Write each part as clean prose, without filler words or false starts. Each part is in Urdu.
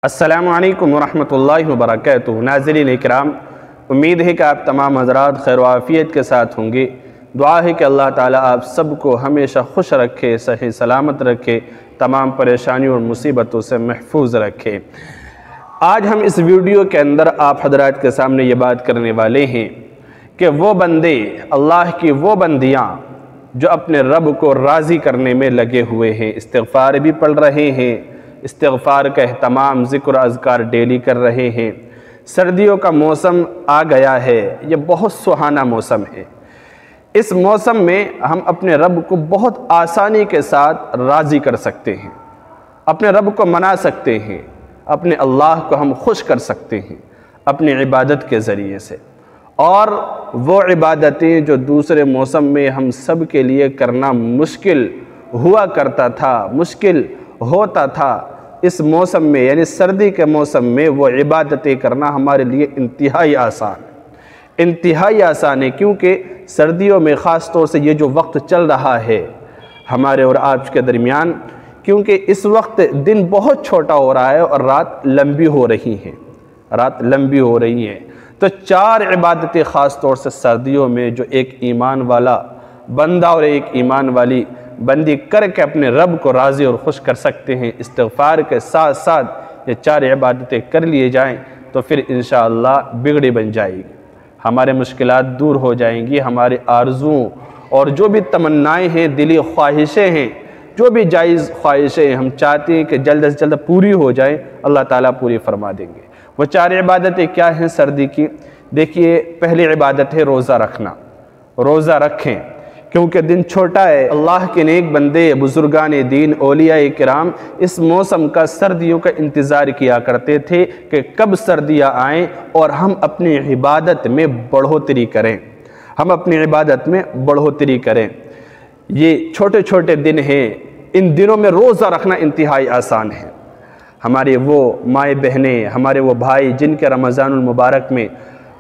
السلام علیکم ورحمۃ اللہ وبرکاتہ۔ ناظرین اکرام، امید ہے کہ آپ تمام حضرات خیر و عافیت کے ساتھ ہوں گے۔ دعا ہے کہ اللہ تعالیٰ آپ سب کو ہمیشہ خوش رکھے، صحیح سلامت رکھے، تمام پریشانیوں اور مصیبتوں سے محفوظ رکھے۔ آج ہم اس ویڈیو کے اندر آپ حضرات کے سامنے یہ بات کرنے والے ہیں کہ وہ بندے، اللہ کی وہ بندیاں جو اپنے رب کو راضی کرنے میں لگے ہوئے ہیں، استغفار بھی پڑھ رہے ہیں، استغفار کا اہتمام، ذکر و اذکار ڈیلی کر رہے ہیں۔ سردیوں کا موسم آ گیا ہے، یہ بہت سہانا موسم ہے۔ اس موسم میں ہم اپنے رب کو بہت آسانی کے ساتھ راضی کر سکتے ہیں، اپنے رب کو منا سکتے ہیں، اپنے اللہ کو ہم خوش کر سکتے ہیں اپنی عبادت کے ذریعے سے۔ اور وہ عبادتیں جو دوسرے موسم میں ہم سب کے لیے کرنا مشکل ہوا کرتا تھا، مشکل ہوتا تھا، اس موسم میں یعنی سردی کے موسم میں وہ عبادتیں کرنا ہمارے لیے انتہائی آسان ہے، کیونکہ سردیوں میں خاص طور سے یہ جو وقت چل رہا ہے ہمارے اور آپ کے درمیان، کیونکہ اس وقت دن بہت چھوٹا ہو رہا ہے اور رات لمبی ہو رہی ہیں، تو 4 عبادتیں خاص طور سے سردیوں میں جو ایک ایمان والا بندہ اور ایک ایمان والی بندی کر کے اپنے رب کو راضی اور خوش کر سکتے ہیں۔ استغفار کے ساتھ ساتھ یہ 4 عبادتیں کر لیے جائیں تو پھر انشاءاللہ بگڑی بن جائے گی، ہمارے مشکلات دور ہو جائیں گی، ہمارے آرزوؤں اور جو بھی تمنائیں ہیں، دلی خواہشیں ہیں، جو بھی جائز خواہشیں ہم چاہتے ہیں کہ جلد از جلد پوری ہو جائیں، اللہ تعالیٰ پوری فرما دیں گے۔ وہ 4 عبادتیں کیا ہیں سردی کی؟ دیکھیے، پہلی عبادت ہے روزہ رکھنا۔ روزہ رکھیں کیونکہ دن چھوٹا ہے۔ اللہ کے نیک بندے، بزرگان دین، اولیاء کرام اس موسم کا، سردیوں کا انتظار کیا کرتے تھے کہ کب سردیاں آئیں اور ہم اپنی عبادت میں بڑھوتری کریں۔ یہ چھوٹے چھوٹے دن ہیں، ان دنوں میں روزہ رکھنا انتہائی آسان ہے۔ ہمارے وہ مائیں بہنیں، ہمارے وہ بھائی جن کے رمضان المبارک میں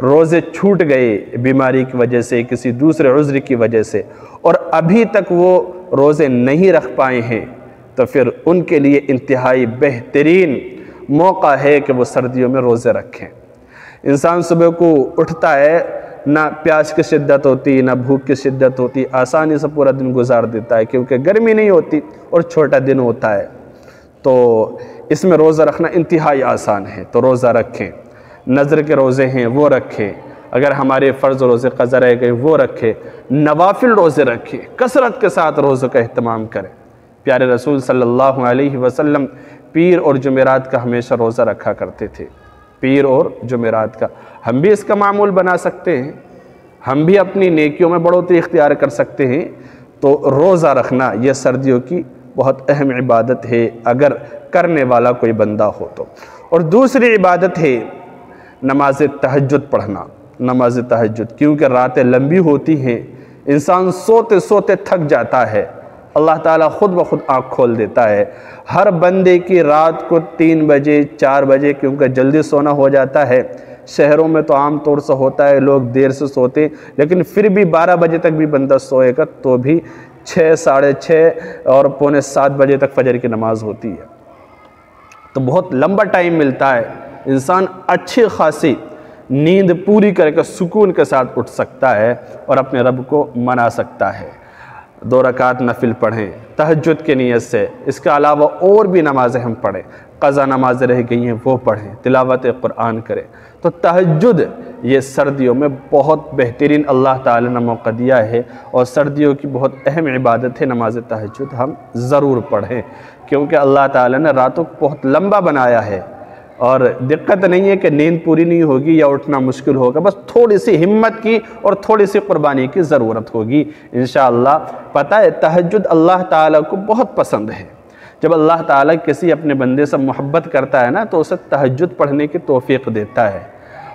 روزے چھوٹ گئے بیماری کی وجہ سے، کسی دوسرے عذر کی وجہ سے، اور ابھی تک وہ روزے نہیں رکھ پائے ہیں، تو پھر ان کے لیے انتہائی بہترین موقع ہے کہ وہ سردیوں میں روزے رکھیں۔ انسان صبح کو اٹھتا ہے، نہ پیاس کی شدت ہوتی، نہ بھوک کی شدت ہوتی، آسانی سے پورا دن گزار دیتا ہے کیونکہ گرمی نہیں ہوتی اور چھوٹا دن ہوتا ہے، تو اس میں روزہ رکھنا انتہائی آسان ہے، تو روزہ رکھیں۔ نظر کے روزے ہیں وہ رکھیں، اگر ہمارے فرض روزے قضا رہ گئے وہ رکھیں، نوافل روزے رکھیں، کثرت کے ساتھ روزوں کا اہتمام کریں۔ پیارے رسول صلی اللہ علیہ وسلم پیر اور جمعرات کا ہمیشہ روزہ رکھا کرتے تھے، پیر اور جمعرات کا۔ ہم بھی اس کا معمول بنا سکتے ہیں، ہم بھی اپنی نیکیوں میں بڑھوتری اختیار کر سکتے ہیں، تو روزہ رکھنا یہ سردیوں کی بہت اہم عبادت ہے اگر کرنے والا کوئی بندہ ہو تو۔ اور دوسری عبادت ہے نماز تہجد پڑھنا۔ نماز تہجد، کیونکہ راتیں لمبی ہوتی ہیں، انسان سوتے سوتے تھک جاتا ہے، اللہ تعالیٰ خود بخود آنکھ کھول دیتا ہے۔ ہر بندے کی رات کو 3 بجے 4 بجے کیونکہ جلدی سونا ہو جاتا ہے، شہروں میں تو عام طور سے ہوتا ہے لوگ دیر سے سوتے ہیں، لیکن پھر بھی 12 بجے تک بھی بندہ سوئے گا تو بھی 6، 6:30 اور 6:45 بجے تک فجر کی نماز ہوتی ہے، تو بہت لمبا ٹائم ملتا ہے، انسان اچھی خاصی نیند پوری کر کے سکون کے ساتھ اٹھ سکتا ہے اور اپنے رب کو منا سکتا ہے۔ 2 رکعت نفل پڑھیں تہجد کی نیت سے، اس کے علاوہ اور بھی نمازیں ہم پڑھیں، قضا نمازیں رہ گئی ہیں وہ پڑھیں، تلاوت قرآن کریں۔ تو تہجد یہ سردیوں میں بہت بہترین اللہ تعالی نے موقع دیا ہے، اور سردیوں کی بہت اہم عبادت ہے نماز تہجد، ہم ضرور پڑھیں، کیونکہ اللہ تعالی نے راتوں کو بہت لمبا بنایا ہے، اور دقت نہیں ہے کہ نیند پوری نہیں ہوگی یا اٹھنا مشکل ہوگا، بس تھوڑی سی ہمت کی اور تھوڑی سی قربانی کی ضرورت ہوگی انشاءاللہ۔ پتہ ہے تہجد اللہ تعالیٰ کو بہت پسند ہے، جب اللہ تعالیٰ کسی اپنے بندے سے محبت کرتا ہے نا تو اسے تہجد پڑھنے کی توفیق دیتا ہے۔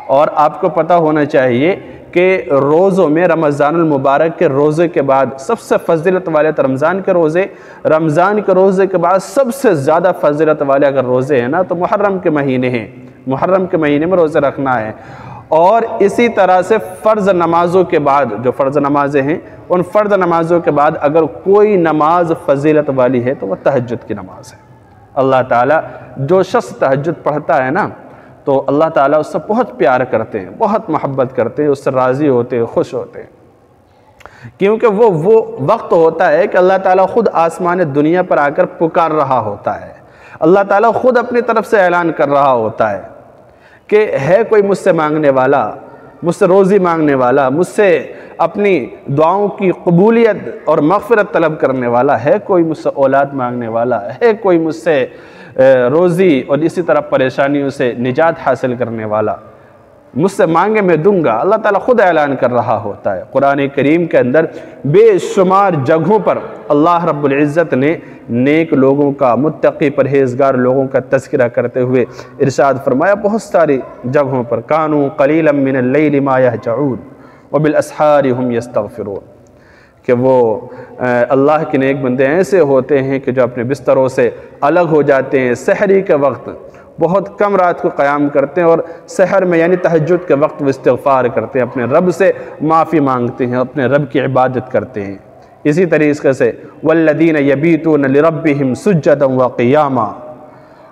اور آپ کو پتہ ہونا چاہیے کہ روزوں میں رمضان المبارک کے روزے کے بعد سب سے فضیلت والے رمضان کے روزے کے بعد سب سے زیادہ فضیلت والے اگر روزے ہیں نا تو محرم کے مہینے ہیں، محرم کے مہینے میں روزے رکھنا ہے۔ اور اسی طرح سے فرض نمازوں کے بعد، جو فرض نمازیں ہیں ان فرض نمازوں کے بعد اگر کوئی نماز فضیلت والی ہے تو وہ تہجد کی نماز ہے، اللہ تعالیٰ جو شخص تہجد پڑھتا ہے نا تو اللہ تعالیٰ اس سے بہت پیار کرتے ہیں، بہت محبت کرتے ہیں، اس سے راضی ہوتے ہیں، خوش ہوتے ہیں، کیونکہ وہ وقت ہوتا ہے کہ اللہ تعالیٰ خود آسمان دنیا پر آ کر پکار رہا ہوتا ہے، اللہ تعالیٰ خود اپنی طرف سے اعلان کر رہا ہوتا ہے کہ ہے کوئی مجھ سے مانگنے والا، مجھ سے روزی مانگنے والا، مجھ سے اپنی دعاؤں کی قبولیت اور مغفرت طلب کرنے والا، ہے کوئی مجھ سے اولاد مانگنے والا، ہے کوئی مجھ سے روزی اور اسی طرح پریشانیوں سے نجات حاصل کرنے والا، مجھ سے مانگے میں دوں گا۔ اللہ تعالیٰ خود اعلان کر رہا ہوتا ہے۔ قرآن کریم کے اندر بے شمار جگہوں پر اللہ رب العزت نے نیک لوگوں کا، متقی پرہیزگار لوگوں کا تذکرہ کرتے ہوئے ارشاد فرمایا، بہت ساری جگہوں پر کانوا قلیلا من اللیل ما یہجعون وبالاسحار ہم یستغفرون، کہ وہ اللہ کے نیک بندے ایسے ہوتے ہیں کہ جو اپنے بستروں سے الگ ہو جاتے ہیں، سحری کے وقت بہت کم رات کو قیام کرتے ہیں، اور سحر میں یعنی تہجد کے وقت وہ استغفار کرتے ہیں، اپنے رب سے معافی مانگتے ہیں، اپنے رب کی عبادت کرتے ہیں۔ اسی طریقے سے والذین یبیتون لربہم سجدا وقیاما،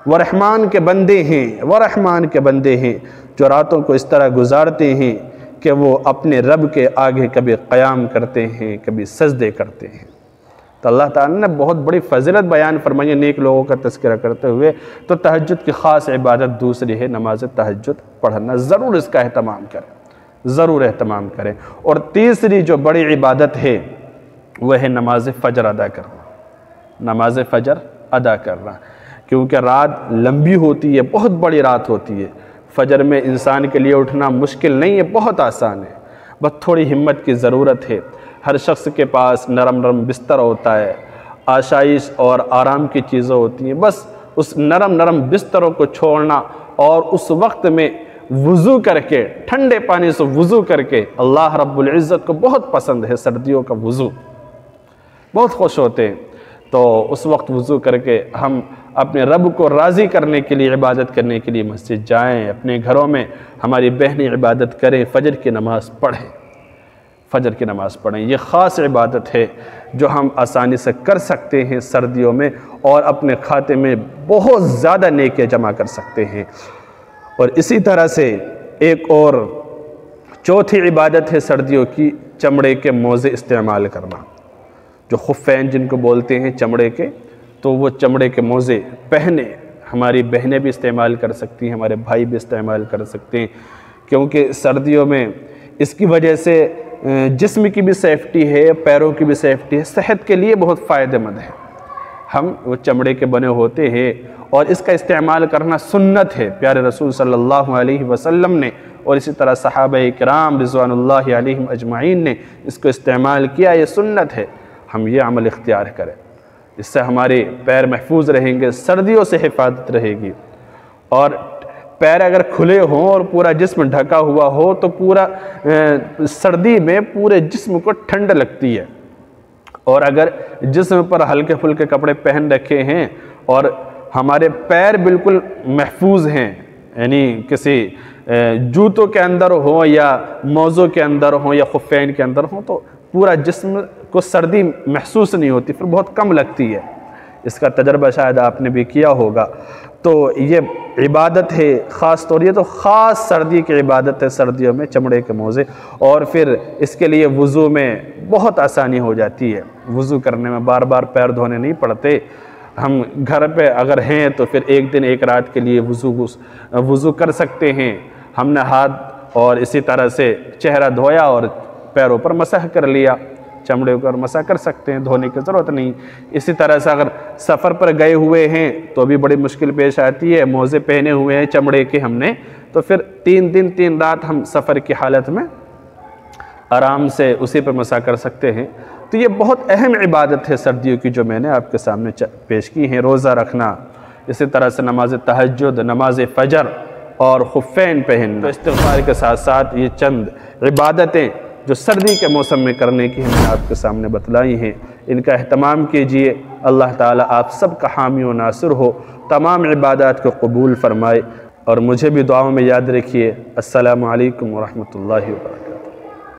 وہ رحمان کے بندے ہیں، وہ رحمان کے بندے ہیں جو راتوں کو اس طرح گزارتے ہیں کہ وہ اپنے رب کے آگے کبھی قیام کرتے ہیں، کبھی سجدے کرتے ہیں۔ تو اللہ تعالیٰ نے بہت بڑی فضیلت بیان فرمائی ہے نیک لوگوں کا تذکرہ کرتے ہوئے۔ تو تہجد کی خاص عبادت دوسری ہے نماز تہجد پڑھنا، ضرور اس کا اہتمام کریں، ضرور اہتمام کریں۔ اور تیسری جو بڑی عبادت ہے وہ ہے نماز فجر ادا کرنا، نماز فجر ادا کرنا، کیونکہ رات لمبی ہوتی ہے، بہت بڑی رات ہوتی ہے۔ فجر میں انسان کے لیے اٹھنا مشکل نہیں ہے، بہت آسان ہے، بس تھوڑی ہمت کی ضرورت ہے۔ ہر شخص کے پاس نرم نرم بستر ہوتا ہے، آشائش اور آرام کی چیزیں ہوتی ہیں، بس اس نرم نرم بستروں کو چھوڑنا اور اس وقت میں وضو کر کے، ٹھنڈے پانی سے وضو کر کے، اللہ رب العزت کو بہت پسند ہے سردیوں کا وضو، بہت خوش ہوتے ہیں۔ تو اس وقت وضو کر کے ہم اپنے رب کو راضی کرنے کے لیے، عبادت کرنے کے لیے مسجد جائیں، اپنے گھروں میں ہماری بہنیں عبادت کریں، فجر کی نماز پڑھیں، فجر کی نماز پڑھیں۔ یہ خاص عبادت ہے جو ہم آسانی سے کر سکتے ہیں سردیوں میں، اور اپنے کھاتے میں بہت زیادہ نیکیاں جمع کر سکتے ہیں۔ اور اسی طرح سے ایک اور چوتھی عبادت ہے سردیوں کی، چمڑے کے موزے استعمال کرنا، جو خفین جن کو بولتے ہیں چمڑے کے، تو وہ چمڑے کے موزے پہنے ہماری بہنیں بھی استعمال کر سکتی ہیں، ہمارے بھائی بھی استعمال کر سکتے ہیں، کیونکہ سردیوں میں اس کی وجہ سے جسم کی بھی سیفٹی ہے، پیروں کی بھی سیفٹی ہے، صحت کے لیے بہت فائدہ مند ہے۔ ہم وہ چمڑے کے بنے ہوتے ہیں اور اس کا استعمال کرنا سنت ہے، پیارے رسول صلی اللہ علیہ وسلم نے اور اسی طرح صحابہ کرام رضوان اللہ علیہم اجمعین نے اس کو استعمال کیا، یہ سنت ہے، ہم یہ عمل اختیار کریں، اس سے ہمارے پیر محفوظ رہیں گے، سردیوں سے حفاظت رہے گی۔ اور پیر اگر کھلے ہوں اور پورا جسم ڈھکا ہوا ہو تو پورا سردی میں پورے جسم کو ٹھنڈ لگتی ہے، اور اگر جسم پر ہلکے پھلکے کپڑے پہن رکھے ہیں اور ہمارے پیر بالکل محفوظ ہیں، یعنی کسی جوتوں کے اندر ہوں یا موزوں کے اندر ہوں یا خفین کے اندر ہوں، تو پورا جسم کو سردی محسوس نہیں ہوتی، پھر بہت کم لگتی ہے۔ اس کا تجربہ شاید آپ نے بھی کیا ہوگا۔ تو یہ عبادت ہے خاص طور، یہ تو خاص سردی کی عبادت ہے، سردیوں میں چمڑے کے موزے، اور پھر اس کے لیے وضو میں بہت آسانی ہو جاتی ہے، وضو کرنے میں بار بار پیر دھونے نہیں پڑتے۔ ہم گھر پہ اگر ہیں تو پھر ایک دن ایک رات کے لیے وضو کر سکتے ہیں، ہم نے ہاتھ اور اسی طرح سے چہرہ دھویا اور پیروں پر مسح کر لیا، چمڑے پر مسح کر سکتے ہیں، دھونے کی ضرورت نہیں۔ اسی طرح سے اگر سفر پر گئے ہوئے ہیں تو بھی بڑی مشکل پیش آتی ہے، موزے پہنے ہوئے ہیں چمڑے کے ہم نے، تو پھر 3 دن 3 رات ہم سفر کی حالت میں آرام سے اسی پر مسح کر سکتے ہیں۔ تو یہ بہت اہم عبادت ہے سردیوں کی جو میں نے آپ کے سامنے پیش کی ہیں، روزہ رکھنا، اسی طرح سے نماز تہجد، نماز فجر اور خفین پہننا۔ تو استغفار کے ساتھ ساتھ یہ چند عبادتیں جو سردی کے موسم میں کرنے کی ہم نے آپ کے سامنے بتلائی ہیں، ان کا اہتمام کیجئے۔ اللہ تعالیٰ آپ سب کا حامی و ناصر ہو، تمام عبادات کو قبول فرمائے، اور مجھے بھی دعاؤں میں یاد رکھیے۔ السلام علیکم ورحمۃ اللہ وبرکاتہ۔